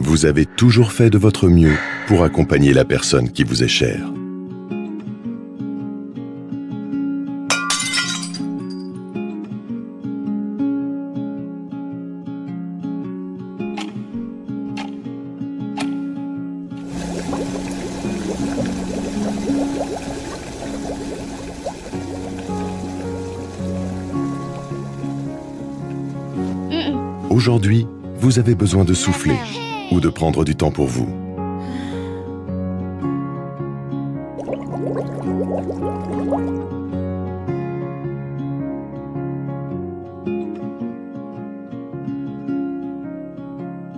Vous avez toujours fait de votre mieux pour accompagner la personne qui vous est chère. Aujourd'hui, vous avez besoin de souffler ou de prendre du temps pour vous.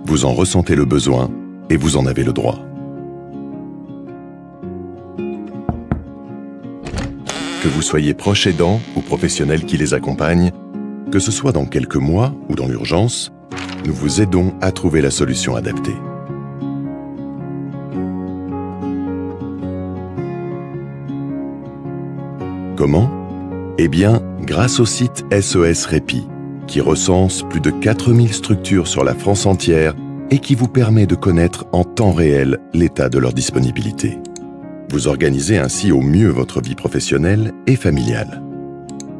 Vous en ressentez le besoin et vous en avez le droit. Que vous soyez proche aidant ou professionnel qui les accompagne, que ce soit dans quelques mois ou dans l'urgence, nous vous aidons à trouver la solution adaptée. Comment? Eh bien, grâce au site SOS Répit, qui recense plus de 4000 structures sur la France entière et qui vous permet de connaître en temps réel l'état de leur disponibilité. Vous organisez ainsi au mieux votre vie professionnelle et familiale.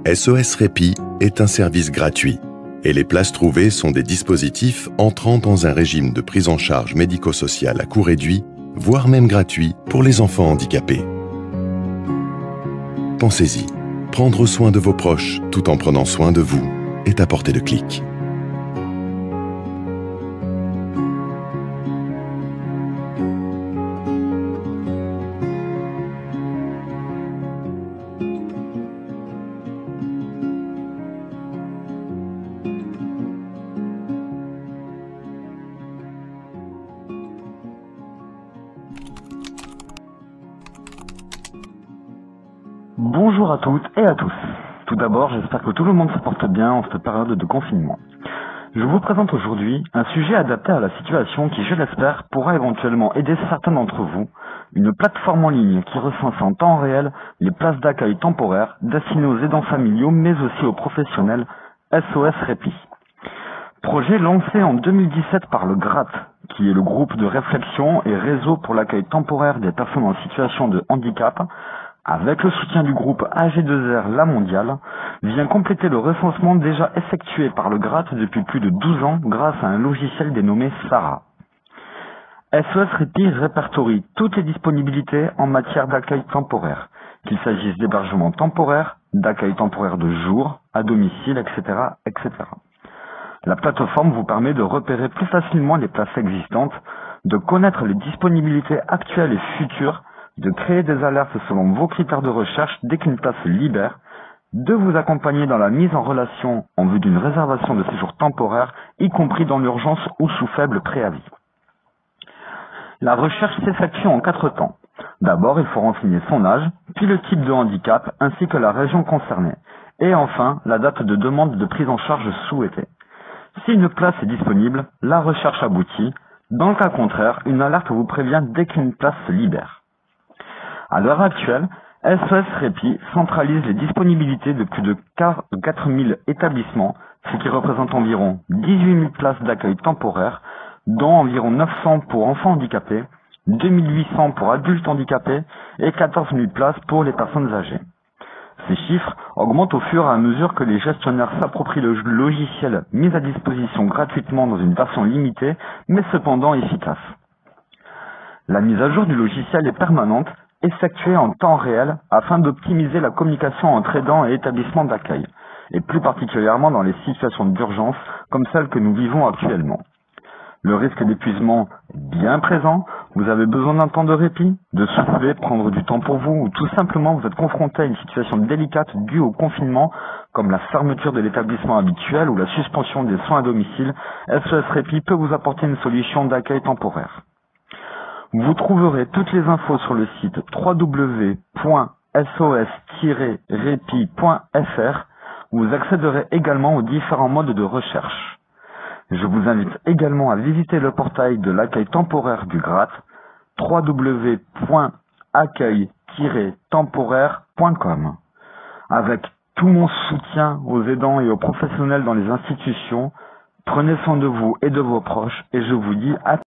SOS Répit est un service gratuit et les places trouvées sont des dispositifs entrant dans un régime de prise en charge médico-sociale à coût réduit, voire même gratuit pour les enfants handicapés. Pensez-y, prendre soin de vos proches tout en prenant soin de vous est à portée de clic. Bonjour à toutes et à tous. Tout d'abord, j'espère que tout le monde se porte bien en cette période de confinement. Je vous présente aujourd'hui un sujet adapté à la situation qui, je l'espère, pourra éventuellement aider certains d'entre vous, une plateforme en ligne qui recense en temps réel les places d'accueil temporaires destinées aux aidants familiaux mais aussi aux professionnels SOS Répit. Projet lancé en 2017 par le GRAT, qui est le groupe de réflexion et réseau pour l'accueil temporaire des personnes en situation de handicap, avec le soutien du groupe AG2R La Mondiale, vient compléter le recensement déjà effectué par le GRAT depuis plus de 12 ans grâce à un logiciel dénommé Sarah. SOS Répit répertorie toutes les disponibilités en matière d'accueil temporaire, qu'il s'agisse d'hébergement temporaire, d'accueil temporaire de jour, à domicile, etc., etc. La plateforme vous permet de repérer plus facilement les places existantes, de connaître les disponibilités actuelles et futures, de créer des alertes selon vos critères de recherche dès qu'une place se libère, de vous accompagner dans la mise en relation en vue d'une réservation de séjour temporaire, y compris dans l'urgence ou sous faible préavis. La recherche s'effectue en 4 temps. D'abord, il faut renseigner son âge, puis le type de handicap ainsi que la région concernée, et enfin la date de demande de prise en charge souhaitée. Si une place est disponible, la recherche aboutit. Dans le cas contraire, une alerte vous prévient dès qu'une place se libère. À l'heure actuelle, SOS Répit centralise les disponibilités de plus de 4000 établissements, ce qui représente environ 18 000 places d'accueil temporaire, dont environ 900 pour enfants handicapés, 2800 pour adultes handicapés et 14 000 places pour les personnes âgées. Ces chiffres augmentent au fur et à mesure que les gestionnaires s'approprient le logiciel mis à disposition gratuitement dans une version limitée, mais cependant efficace. La mise à jour du logiciel est permanente, effectuée en temps réel afin d'optimiser la communication entre aidants et établissements d'accueil, et plus particulièrement dans les situations d'urgence comme celles que nous vivons actuellement. Le risque d'épuisement est bien présent, vous avez besoin d'un temps de répit, de souffler, prendre du temps pour vous, ou tout simplement vous êtes confronté à une situation délicate due au confinement, comme la fermeture de l'établissement habituel ou la suspension des soins à domicile. SOS Répit peut vous apporter une solution d'accueil temporaire. Vous trouverez toutes les infos sur le site www.sos-repi.fr. Vous accéderez également aux différents modes de recherche. Je vous invite également à visiter le portail de l'accueil temporaire du GRAT, www.accueil-temporaire.com. Avec tout mon soutien aux aidants et aux professionnels dans les institutions. Prenez soin de vous et de vos proches et je vous dis à